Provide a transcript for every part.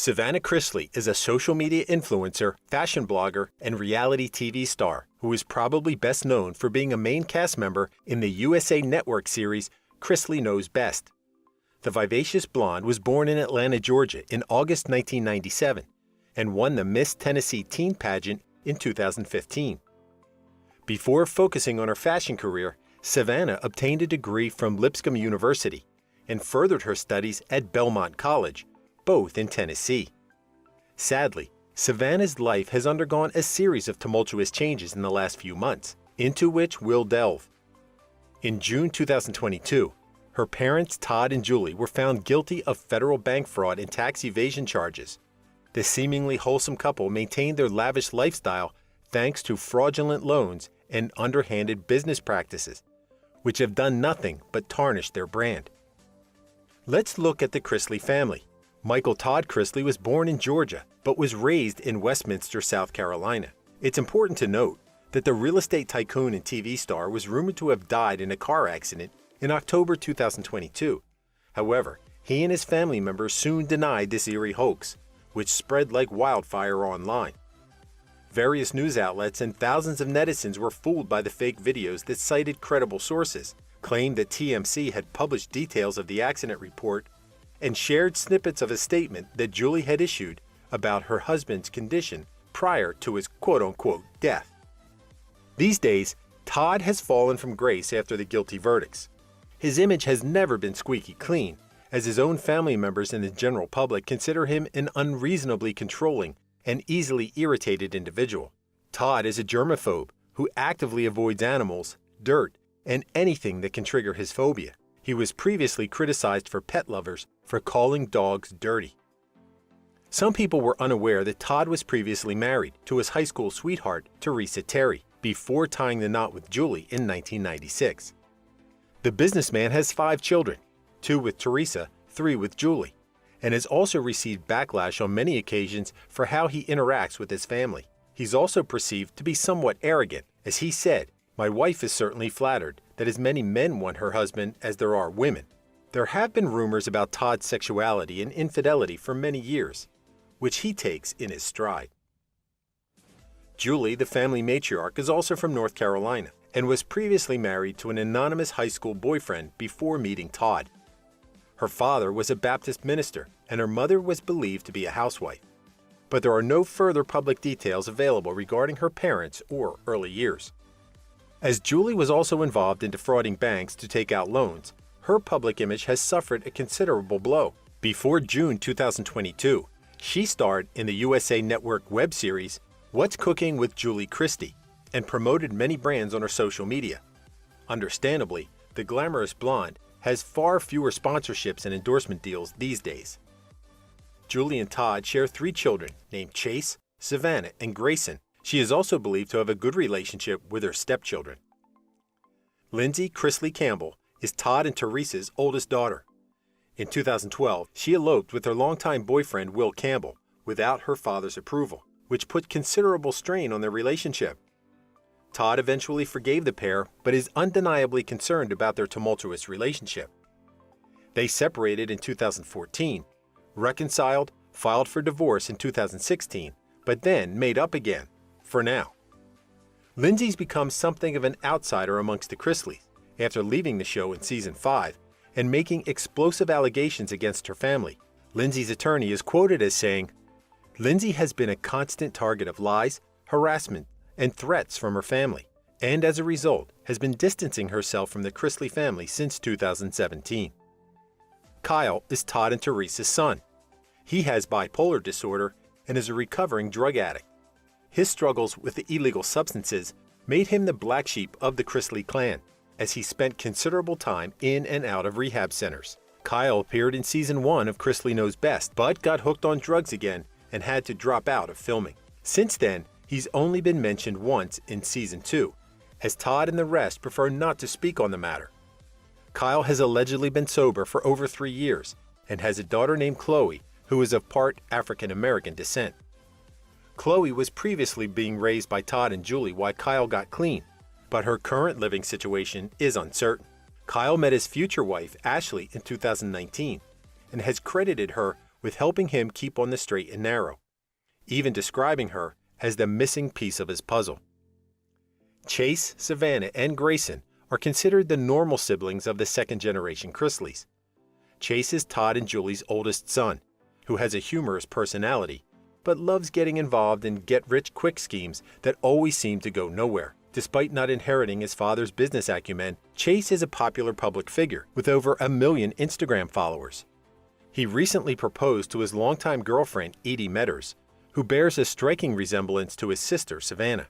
Savannah Chrisley is a social media influencer, fashion blogger, and reality TV star who is probably best known for being a main cast member in the USA Network series Chrisley Knows Best. The vivacious blonde was born in Atlanta, Georgia in August 1997 and won the Miss Tennessee Teen Pageant in 2015. Before focusing on her fashion career, Savannah obtained a degree from Lipscomb University and furthered her studies at Belmont College, both in Tennessee. Sadly, Savannah's life has undergone a series of tumultuous changes in the last few months, into which we'll delve. In June 2022, her parents Todd and Julie were found guilty of federal bank fraud and tax evasion charges. The seemingly wholesome couple maintained their lavish lifestyle thanks to fraudulent loans and underhanded business practices, which have done nothing but tarnish their brand. Let's look at the Chrisley family. Michael Todd Chrisley was born in Georgia, but was raised in Westminster, South Carolina. It's important to note that the real estate tycoon and TV star was rumored to have died in a car accident in October 2022. However, he and his family members soon denied this eerie hoax, which spread like wildfire online. Various news outlets and thousands of netizens were fooled by the fake videos that cited credible sources, claimed that TMZ had published details of the accident report, and shared snippets of a statement that Julie had issued about her husband's condition prior to his quote-unquote death. These days, Todd has fallen from grace after the guilty verdicts. His image has never been squeaky clean, as his own family members and the general public consider him an unreasonably controlling and easily irritated individual. Todd is a germaphobe who actively avoids animals, dirt, and anything that can trigger his phobia. He was previously criticized for pet lovers for calling dogs dirty. Some people were unaware that Todd was previously married to his high school sweetheart, Teresa Terry, before tying the knot with Julie in 1996. The businessman has 5 children, 2 with Teresa, 3 with Julie, and has also received backlash on many occasions for how he interacts with his family. He's also perceived to be somewhat arrogant, as he said, "My wife is certainly flattered that as many men want her husband as there are women." There have been rumors about Todd's sexuality and infidelity for many years, which he takes in his stride. Julie, the family matriarch, is also from North Carolina and was previously married to an anonymous high school boyfriend before meeting Todd. Her father was a Baptist minister and her mother was believed to be a housewife, but there are no further public details available regarding her parents or early years. As Julie was also involved in defrauding banks to take out loans, her public image has suffered a considerable blow. Before June 2022, she starred in the USA Network web series What's Cooking with Julie Christie and promoted many brands on her social media. Understandably, the glamorous blonde has far fewer sponsorships and endorsement deals these days. Julie and Todd share 3 children named Chase, Savannah, and Grayson. She is also believed to have a good relationship with her stepchildren. Lindsie Chrisley Campbell is Todd and Teresa's oldest daughter. In 2012, she eloped with her longtime boyfriend Will Campbell without her father's approval, which put considerable strain on their relationship. Todd eventually forgave the pair, but is undeniably concerned about their tumultuous relationship. They separated in 2014, reconciled, filed for divorce in 2016, but then made up again, for now. Lindsie's become something of an outsider amongst the Chrisleys after leaving the show in season 5 and making explosive allegations against her family. Lindsie's attorney is quoted as saying, "Lindsie has been a constant target of lies, harassment, and threats from her family, and as a result has been distancing herself from the Chrisley family since 2017. Kyle is Todd and Teresa's son. He has bipolar disorder and is a recovering drug addict. His struggles with the illegal substances made him the black sheep of the Chrisley clan, as he spent considerable time in and out of rehab centers. Kyle appeared in season 1 of Chrisley Knows Best, but got hooked on drugs again and had to drop out of filming. Since then, he's only been mentioned once in season 2, as Todd and the rest prefer not to speak on the matter. Kyle has allegedly been sober for over 3 years and has a daughter named Chloe, who is of part African American descent. Chloe was previously being raised by Todd and Julie while Kyle got clean, but her current living situation is uncertain. Kyle met his future wife, Ashley, in 2019 and has credited her with helping him keep on the straight and narrow, even describing her as the missing piece of his puzzle. Chase, Savannah, and Grayson are considered the normal siblings of the second-generation Chrisleys. Chase is Todd and Julie's oldest son, who has a humorous personality, but loves getting involved in get-rich-quick schemes that always seem to go nowhere. Despite not inheriting his father's business acumen, Chase is a popular public figure with over 1 million Instagram followers. He recently proposed to his longtime girlfriend, Edie Metters, who bears a striking resemblance to his sister, Savannah.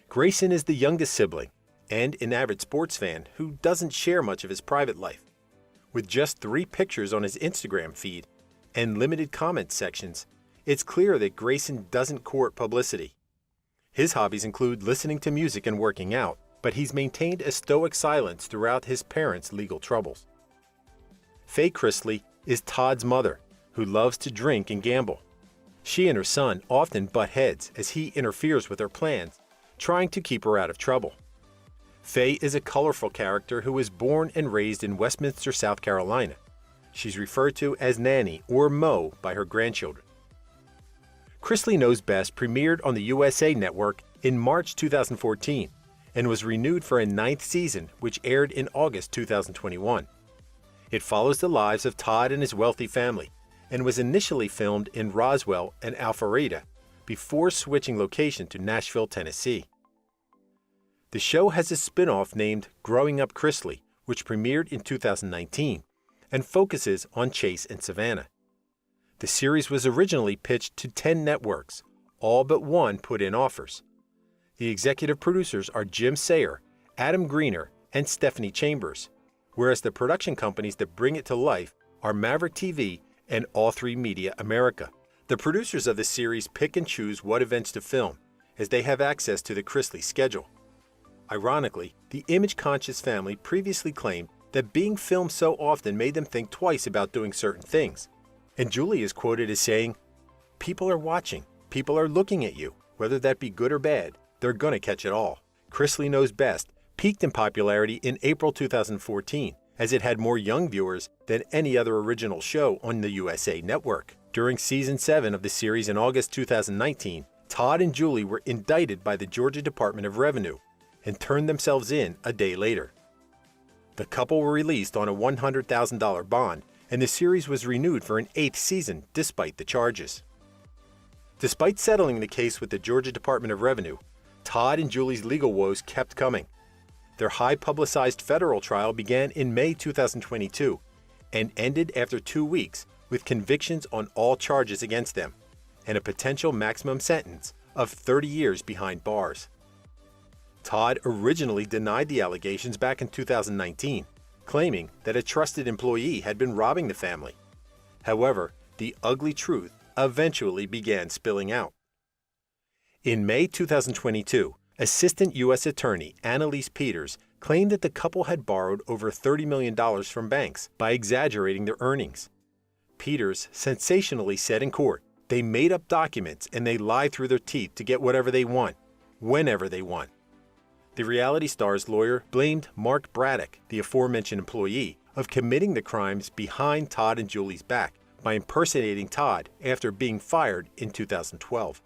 Grayson is the youngest sibling and an avid sports fan who doesn't share much of his private life. With just 3 pictures on his Instagram feed and limited comment sections, it's clear that Grayson doesn't court publicity. His hobbies include listening to music and working out, but he's maintained a stoic silence throughout his parents' legal troubles. Faye Chrisley is Todd's mother, who loves to drink and gamble. She and her son often butt heads as he interferes with her plans, trying to keep her out of trouble. Faye is a colorful character who was born and raised in Westminster, South Carolina. She's referred to as Nanny or Mo by her grandchildren. Chrisley Knows Best premiered on the USA Network in March 2014 and was renewed for a 9th season, which aired in August 2021. It follows the lives of Todd and his wealthy family and was initially filmed in Roswell and Alpharetta before switching location to Nashville, Tennessee. The show has a spin-off named Growing Up Chrisley, which premiered in 2019 and focuses on Chase and Savannah. The series was originally pitched to 10 networks, all but one put in offers. The executive producers are Jim Sayer, Adam Greener, and Stephanie Chambers, whereas the production companies that bring it to life are Maverick TV and All3 Media America. The producers of the series pick and choose what events to film, as they have access to the Chrisley schedule. Ironically, the image-conscious family previously claimed that being filmed so often made them think twice about doing certain things. And Julie is quoted as saying, "People are watching, people are looking at you, whether that be good or bad, they're gonna catch it all." Chrisley Knows Best peaked in popularity in April 2014, as it had more young viewers than any other original show on the USA Network. During Season 7 of the series in August 2019, Todd and Julie were indicted by the Georgia Department of Revenue and turned themselves in a day later. The couple were released on a $100,000 bond, and the series was renewed for an 8th season despite the charges. Despite settling the case with the Georgia Department of Revenue, Todd and Julie's legal woes kept coming. Their high-publicized federal trial began in May 2022 and ended after 2 weeks with convictions on all charges against them and a potential maximum sentence of 30 years behind bars. Todd originally denied the allegations back in 2019, claiming that a trusted employee had been robbing the family. However, the ugly truth eventually began spilling out. In May 2022, Assistant U.S. Attorney Annalise Peters claimed that the couple had borrowed over $30 million from banks by exaggerating their earnings. Peters sensationally said in court, they made up documents and they lied through their teeth to get whatever they want, whenever they want. The reality star's lawyer blamed Mark Braddock, the aforementioned employee, of committing the crimes behind Todd and Julie's back by impersonating Todd after being fired in 2012.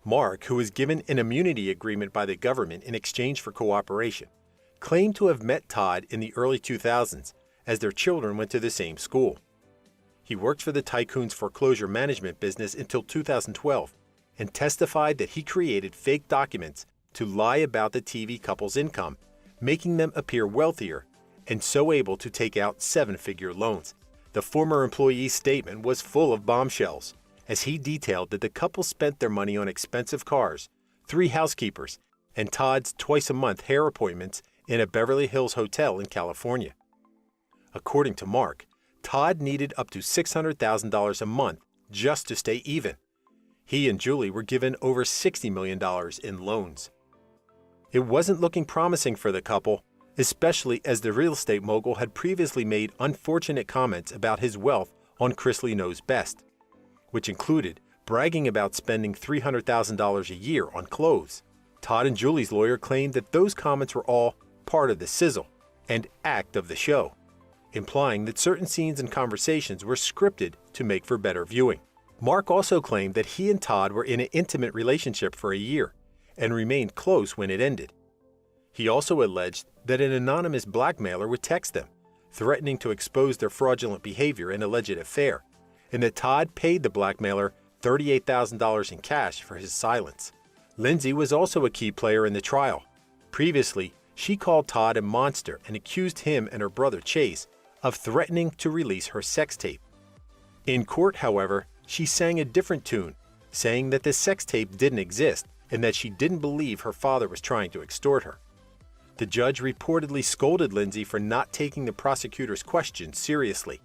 Mark, who was given an immunity agreement by the government in exchange for cooperation, claimed to have met Todd in the early 2000s as their children went to the same school. He worked for the tycoon's foreclosure management business until 2012 and testified that he created fake documents to lie about the TV couple's income, making them appear wealthier and so able to take out 7-figure loans. The former employee's statement was full of bombshells, as he detailed that the couple spent their money on expensive cars, 3 housekeepers, and Todd's twice-a-month hair appointments in a Beverly Hills hotel in California. According to Mark, Todd needed up to $600,000 a month just to stay even. He and Julie were given over $60 million in loans. It wasn't looking promising for the couple, especially as the real estate mogul had previously made unfortunate comments about his wealth on Chrisley Knows Best, which included bragging about spending $300,000 a year on clothes. Todd and Julie's lawyer claimed that those comments were all part of the sizzle and act of the show. implying that certain scenes and conversations were scripted to make for better viewing. Mark also claimed that he and Todd were in an intimate relationship for a year and remained close when it ended. He also alleged that an anonymous blackmailer would text them, threatening to expose their fraudulent behavior and alleged affair, and that Todd paid the blackmailer $38,000 in cash for his silence. Lindsie was also a key player in the trial. Previously, she called Todd a monster and accused him and her brother Chase of threatening to release her sex tape. In court, however, she sang a different tune, saying that the sex tape didn't exist and that she didn't believe her father was trying to extort her. The judge reportedly scolded Lindsie for not taking the prosecutor's questions seriously.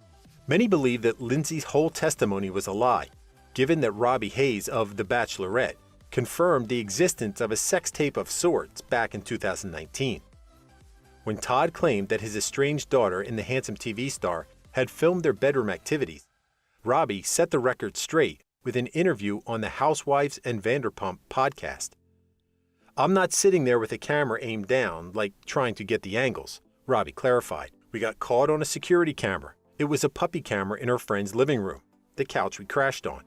Many believe that Lindsie's whole testimony was a lie, given that Robbie Hayes of The Bachelorette confirmed the existence of a sex tape of sorts back in 2019. When Todd claimed that his estranged daughter and the handsome TV star had filmed their bedroom activities, Robbie set the record straight with an interview on the Housewives and Vanderpump podcast. "I'm not sitting there with a camera aimed down, like trying to get the angles," Robbie clarified. "We got caught on a security camera. It was a puppy camera in her friend's living room, the couch we crashed on."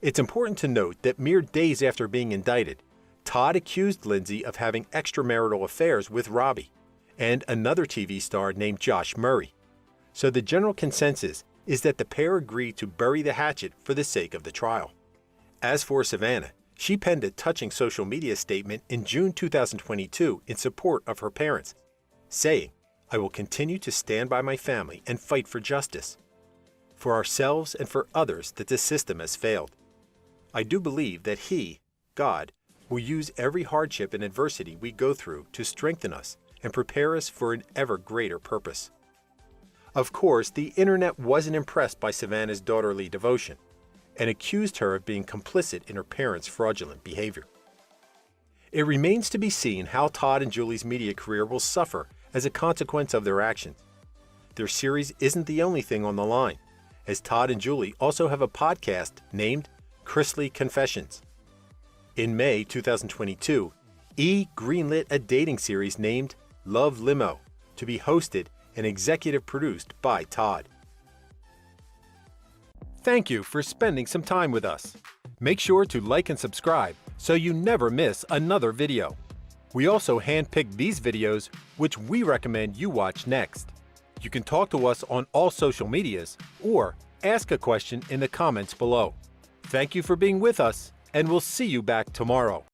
It's important to note that mere days after being indicted, Todd accused Lindsie of having extramarital affairs with Robbie and another TV star named Josh Murray. So the general consensus is that the pair agreed to bury the hatchet for the sake of the trial. As for Savannah, she penned a touching social media statement in June 2022 in support of her parents, saying, "I will continue to stand by my family and fight for justice, for ourselves and for others that the system has failed. I do believe that He, God, will use every hardship and adversity we go through to strengthen us and prepare us for an ever greater purpose." Of course, the internet wasn't impressed by Savannah's daughterly devotion and accused her of being complicit in her parents' fraudulent behavior. It remains to be seen how Todd and Julie's media career will suffer as a consequence of their actions. Their series isn't the only thing on the line, as Todd and Julie also have a podcast named Chrisley Confessions. In May 2022, E! greenlit a dating series named Love Limo to be hosted and executive produced by Todd. Thank you for spending some time with us. Make sure to like and subscribe so you never miss another video. We also handpicked these videos which we recommend you watch next. You can talk to us on all social medias or ask a question in the comments below. Thank you for being with us, and we'll see you back tomorrow.